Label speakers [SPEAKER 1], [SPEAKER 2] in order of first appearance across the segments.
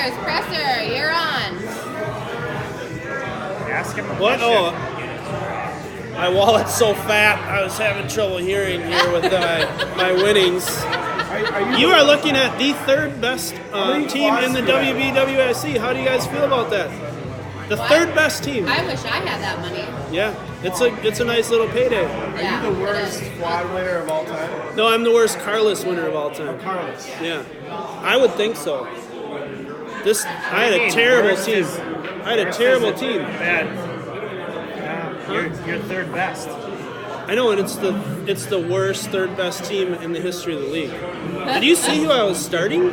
[SPEAKER 1] Players, Presser, you're on.
[SPEAKER 2] Ask him a
[SPEAKER 3] What?
[SPEAKER 2] question.
[SPEAKER 3] Oh, my wallet's so fat. I was having trouble hearing here with my winnings. You are looking at the third best team in the WBWIC. How do you guys feel about that? The third best team.
[SPEAKER 1] I wish I had that money.
[SPEAKER 3] Yeah, it's a nice little payday.
[SPEAKER 1] Yeah,
[SPEAKER 4] Are you the worst quad winner of all time?
[SPEAKER 3] No, I'm the worst Carless winner of all time.
[SPEAKER 4] Carlos.
[SPEAKER 3] Yeah, I would think so. I had a terrible team. I had a terrible team.
[SPEAKER 2] Bad. You're third best.
[SPEAKER 3] I know, and it's the worst third best team in the history of the league. Did you see who I was starting?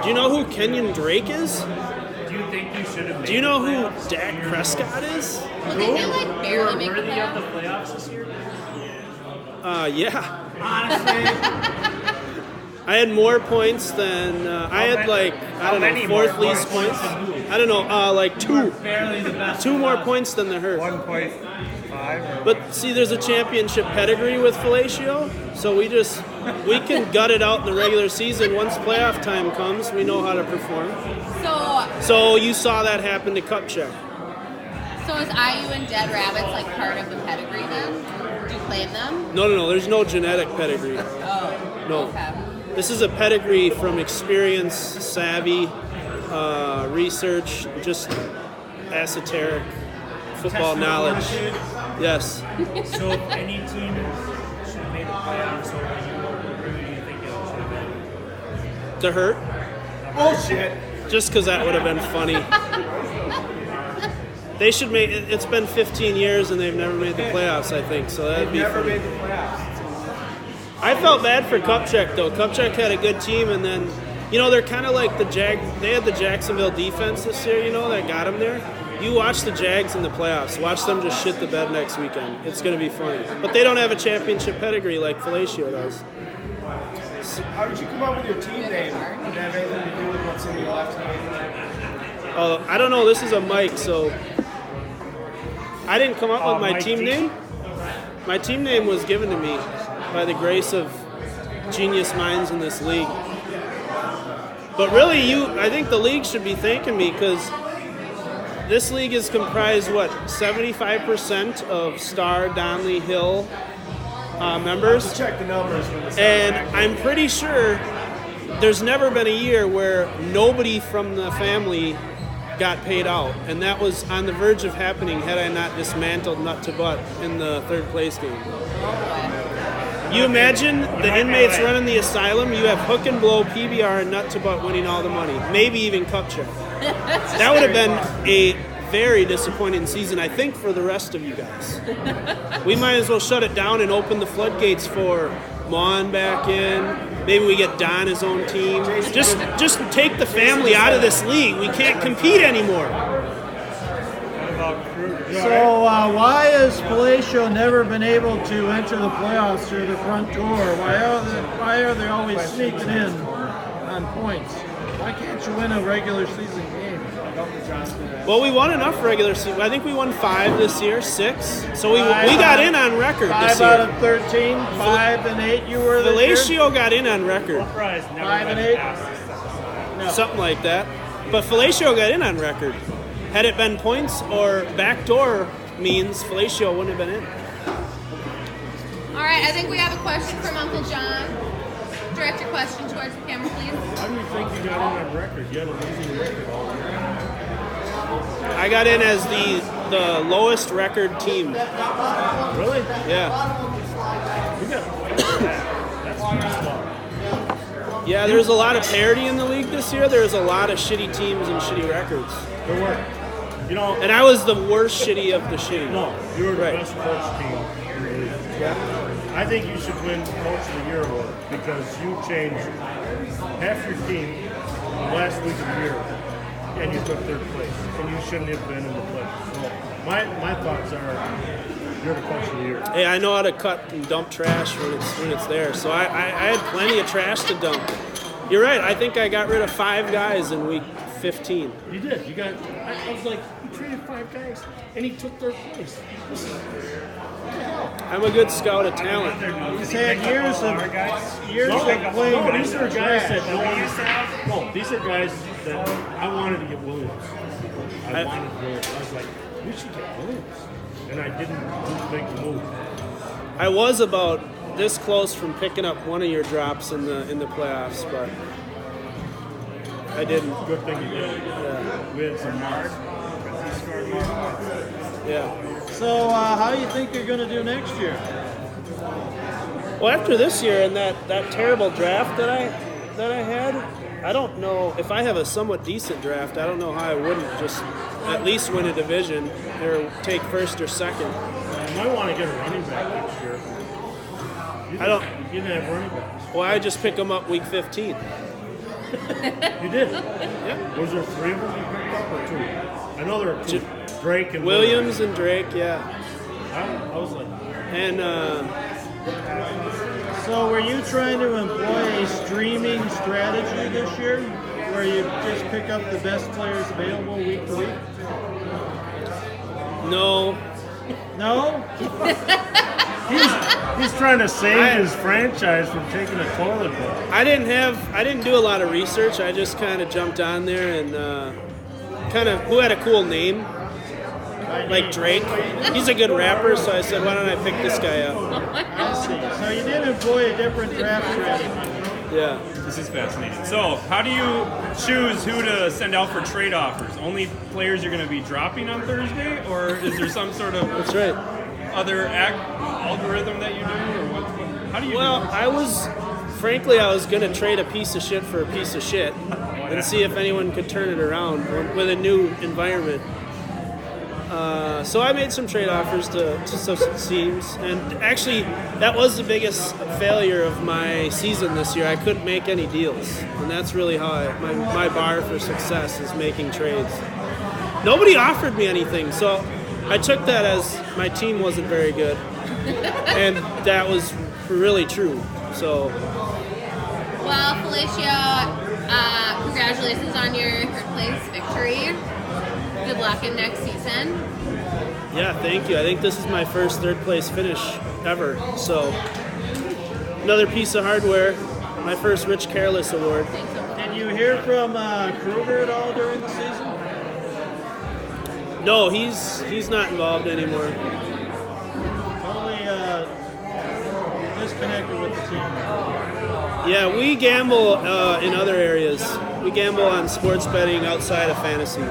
[SPEAKER 3] Do you know who Kenyon Drake is?
[SPEAKER 2] Do you think you should have made
[SPEAKER 3] Do you know
[SPEAKER 2] the
[SPEAKER 3] who
[SPEAKER 2] playoffs?
[SPEAKER 3] Dak Prescott is?
[SPEAKER 1] Well, did they like barely make the
[SPEAKER 2] Worthy of the
[SPEAKER 1] playoffs?
[SPEAKER 2] playoffs this year?
[SPEAKER 3] Yeah.
[SPEAKER 2] Honestly.
[SPEAKER 3] I had more points than I had fourth least points. I don't know, like two.
[SPEAKER 2] Barely the best.
[SPEAKER 3] Two more points than the Hurt.
[SPEAKER 2] 1.5.
[SPEAKER 3] But see, there's a championship pedigree with fHillatio, so we can gut it out in the regular season. Once playoff time comes, we know how to perform. So you saw that happen to Kupchak.
[SPEAKER 1] So is IU and Dead Rabbits like part of the pedigree then? Do you claim them?
[SPEAKER 3] No, there's no genetic pedigree.
[SPEAKER 1] Oh.
[SPEAKER 3] No.
[SPEAKER 1] Okay.
[SPEAKER 3] This is a pedigree from experience, savvy, research, just esoteric football knowledge. Yes.
[SPEAKER 2] So if any team should have made the playoffs over you, who do you think it should have been?
[SPEAKER 3] The Hurt,
[SPEAKER 4] Bullshit.
[SPEAKER 3] just because that would have been funny. They should make. It's been 15 years and they've never made the playoffs, I think. So that'd be
[SPEAKER 4] Never
[SPEAKER 3] funny.
[SPEAKER 4] made the playoffs.
[SPEAKER 3] I felt bad for Kupchak though. Kupchak had a good team, and then they're kind of like the They had the Jacksonville defense this year. That got them there. You watch the Jags in the playoffs. Watch them just shit the bed next weekend. It's going to be funny. But they don't have a championship pedigree like fHillatio does.
[SPEAKER 4] How did you come up with your team name? Did it have anything to do with what's in your left hand?
[SPEAKER 3] Oh, I don't know. This is a mic, so I didn't come up with my
[SPEAKER 2] Mike
[SPEAKER 3] team
[SPEAKER 2] T.
[SPEAKER 3] name. My team name was given to me by the grace of genius minds in this league. But really, I think the league should be thanking me because this league is comprised, 75% of Star, Donley, Hill members.
[SPEAKER 4] Check the numbers when the
[SPEAKER 3] And I'm pretty sure there's never been a year where nobody from the family got paid out. And that was on the verge of happening had I not dismantled nut to butt in the third place game. You imagine the inmates running the asylum, you have hook and blow, PBR, and nut to butt winning all the money. Maybe even Kupchak. That would have been a very disappointing season, I think, for the rest of you guys. We might as well shut it down and open the floodgates for Mon back in. Maybe we get Don his own team. Just take the family out of this league. We can't compete anymore.
[SPEAKER 5] So why has fHillatio never been able to enter the playoffs through the front door? Why are they always sneaking in on points? Why can't you win a regular season game?
[SPEAKER 3] Well, we won enough regular season. I think we won 5 this year, 6. So we got in on record this
[SPEAKER 5] 5 out
[SPEAKER 3] year.
[SPEAKER 5] of 13, 5 and 8 you were this year?
[SPEAKER 3] fHillatio got in on record.
[SPEAKER 5] 5 and 8? No.
[SPEAKER 3] Something like that. But fHillatio got in on record. Had it been points or backdoor means, fHillatio wouldn't have been in.
[SPEAKER 1] All right, I think we have a question from Uncle John. Direct your question towards the camera, please.
[SPEAKER 6] How do you think you got in on record? You had a losing record all year.
[SPEAKER 3] I got in as the lowest record team.
[SPEAKER 6] Really?
[SPEAKER 3] Yeah.
[SPEAKER 6] You got that's small.
[SPEAKER 3] Yeah, there's a lot of parity in the league this year. There's a lot of shitty teams and shitty records.
[SPEAKER 6] There were.
[SPEAKER 3] And I was the worst shitty of the shitty.
[SPEAKER 6] No, you were the
[SPEAKER 3] Right.
[SPEAKER 6] best coach team in the league.
[SPEAKER 3] Yeah.
[SPEAKER 6] I think you should win Coach of the Year award because you changed half your team the last week of the year and you took third place. And you shouldn't have been in the playoffs. So my thoughts are you're the Coach of the Year.
[SPEAKER 3] Hey, I know how to cut and dump trash when it's there. So I had plenty of trash to dump. You're right. I think I got rid of 5 guys in week 15.
[SPEAKER 6] You did. You got. I was like, you traded 5 guys and he took third place.
[SPEAKER 3] I'm a good scout of talent.
[SPEAKER 5] He's had years of
[SPEAKER 6] No,
[SPEAKER 5] playing.
[SPEAKER 6] these are guys that no one. No, these are guys that I wanted to get Williams. I wanted Williams. I was like, we should get Williams. And I didn't make the move.
[SPEAKER 3] I was about this close from picking up one of your drops in the playoffs, but I didn't.
[SPEAKER 6] Good thing you did.
[SPEAKER 3] Yeah.
[SPEAKER 6] We had some marks.
[SPEAKER 3] Yeah.
[SPEAKER 5] So how do you think you're going to do next year?
[SPEAKER 3] Well, after this year and that terrible draft that I had, I don't know if I have a somewhat decent draft. I don't know how I wouldn't just at least win a division or take first or second.
[SPEAKER 6] You might want to get a running back next year. You didn't have running backs.
[SPEAKER 3] Well, I just pick them up week 15.
[SPEAKER 6] You did?
[SPEAKER 3] Yeah.
[SPEAKER 6] Was there 3 of them you picked up or 2? I know there are 2. Drake and
[SPEAKER 3] Williams and Drake, yeah.
[SPEAKER 6] I was like,
[SPEAKER 3] And
[SPEAKER 5] So were you trying to employ a streaming strategy this year where you just pick up the best players available week to week?
[SPEAKER 3] no,
[SPEAKER 5] No?
[SPEAKER 6] he's trying to save his franchise from taking a toilet bowl.
[SPEAKER 3] I didn't do a lot of research. I just kind of jumped on there and kind of who had a cool name, like Drake. He's a good rapper, so I said, why don't I pick this guy up?
[SPEAKER 5] I see. So you did employ a different draft strategy.
[SPEAKER 3] Yeah.
[SPEAKER 7] This is fascinating. So, how do you choose who to send out for trade offers? Only players you're going to be dropping on Thursday, or is there some sort of
[SPEAKER 3] That's right.
[SPEAKER 7] other algorithm that you do, or what? How do you?
[SPEAKER 3] Well,
[SPEAKER 7] do this?
[SPEAKER 3] I was going to trade a piece of shit for a piece of shit and see if anyone could turn it around with a new environment. So I made some trade offers to some teams, and actually that was the biggest failure of my season this year. I couldn't make any deals, and that's really how my bar for success is making trades. Nobody offered me anything, so I took that as my team wasn't very good, and that was really true. So,
[SPEAKER 1] Well, fHillatio, congratulations on your third place victory. Good luck in next season.
[SPEAKER 3] yeah, thank you. I think this is my first third place finish ever. So, another piece of hardware. My first Rich Careless award.
[SPEAKER 5] Did you hear from Kruger at all during the season?
[SPEAKER 3] No, he's not involved anymore.
[SPEAKER 5] Totally disconnected with the team.
[SPEAKER 3] Yeah, we gamble in other areas. We gamble on sports betting outside of fantasy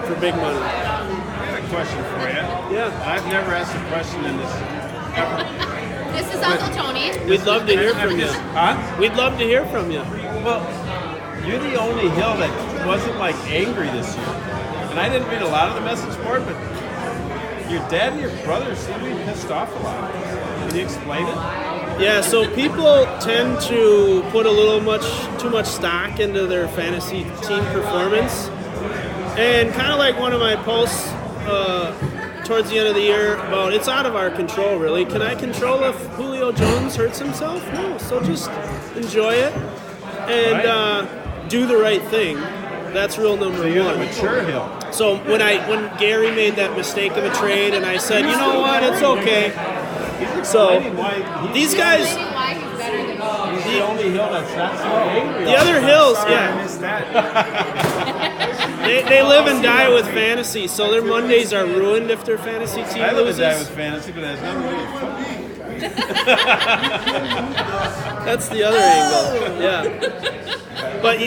[SPEAKER 3] for big money.
[SPEAKER 8] I have a question for you.
[SPEAKER 3] Yeah,
[SPEAKER 8] I've never asked a question in this ever.
[SPEAKER 1] This is Uncle Tony.
[SPEAKER 3] we'd love to hear from you.
[SPEAKER 8] Huh?
[SPEAKER 3] We'd love to hear from you.
[SPEAKER 8] Well, you're the only hill that wasn't like angry this year. And I didn't read a lot of the message board, but your dad and your brother seem to be pissed off a lot. Can you explain it?
[SPEAKER 3] Yeah, so people tend to put a little too much stock into their fantasy team performance. And kind of like one of my posts towards the end of the year about it's out of our control, really. Can I control if Julio Jones hurts himself? No, so just enjoy it and do the right thing. That's rule number
[SPEAKER 8] So you're
[SPEAKER 3] one.
[SPEAKER 8] the mature hill.
[SPEAKER 3] So when Gary made that mistake of a trade and I said, you know what, it's okay. So these guys,
[SPEAKER 1] Explaining why he's better than you.
[SPEAKER 8] He's the only hill that's not so angry.
[SPEAKER 3] the other hills,
[SPEAKER 4] I
[SPEAKER 3] yeah,
[SPEAKER 4] missed that.
[SPEAKER 3] they live and die with fantasy, so their Mondays are ruined if their fantasy team
[SPEAKER 8] I live and
[SPEAKER 3] loses.
[SPEAKER 8] die with fantasy, but it has nothing to do with football.
[SPEAKER 3] That's the other angle, yeah. But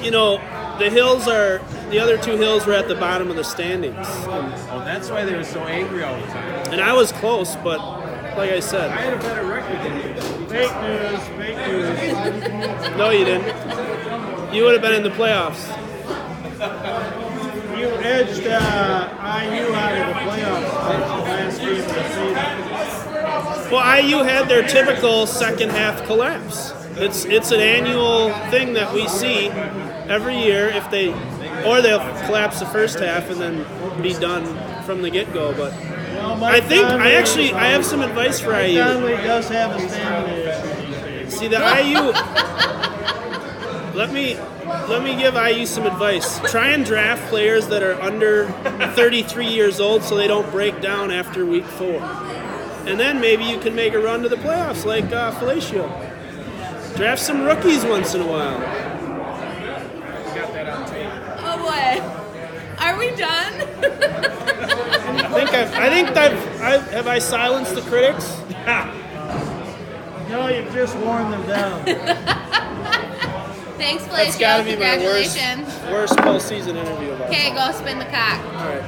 [SPEAKER 3] you know, the other two hills were at the bottom of the standings,
[SPEAKER 8] Oh, that's why they were so angry all the time.
[SPEAKER 3] and I was close, but like I
[SPEAKER 4] I
[SPEAKER 3] said,
[SPEAKER 4] had a better record than you.
[SPEAKER 5] Fake news, fake news.
[SPEAKER 3] no, you didn't. You would have been in the playoffs.
[SPEAKER 5] You edged IU out of the playoffs last game of the season.
[SPEAKER 3] Well, IU had their typical second half collapse. It's an annual thing that we see every year or they'll collapse the first half and then be done from the get-go. But
[SPEAKER 5] Well,
[SPEAKER 3] I have some advice for
[SPEAKER 5] Mike
[SPEAKER 3] IU.
[SPEAKER 5] Conley does have a stamina issue these days.
[SPEAKER 3] See, the IU. Let me give IU some advice. Try and draft players that are under 33 years old so they don't break down after week 4. And then maybe you can make a run to the playoffs like fHillatio. Draft some rookies once in a while.
[SPEAKER 4] Got that on tape.
[SPEAKER 1] we done?
[SPEAKER 3] Have I silenced the critics?
[SPEAKER 5] No, you've just worn them down.
[SPEAKER 1] Thanks,
[SPEAKER 3] That's
[SPEAKER 1] Felicio.
[SPEAKER 3] got to be my
[SPEAKER 1] Congratulations.
[SPEAKER 3] worst postseason interview of all
[SPEAKER 1] Okay,
[SPEAKER 3] time.
[SPEAKER 1] go spin the cock.
[SPEAKER 3] All right.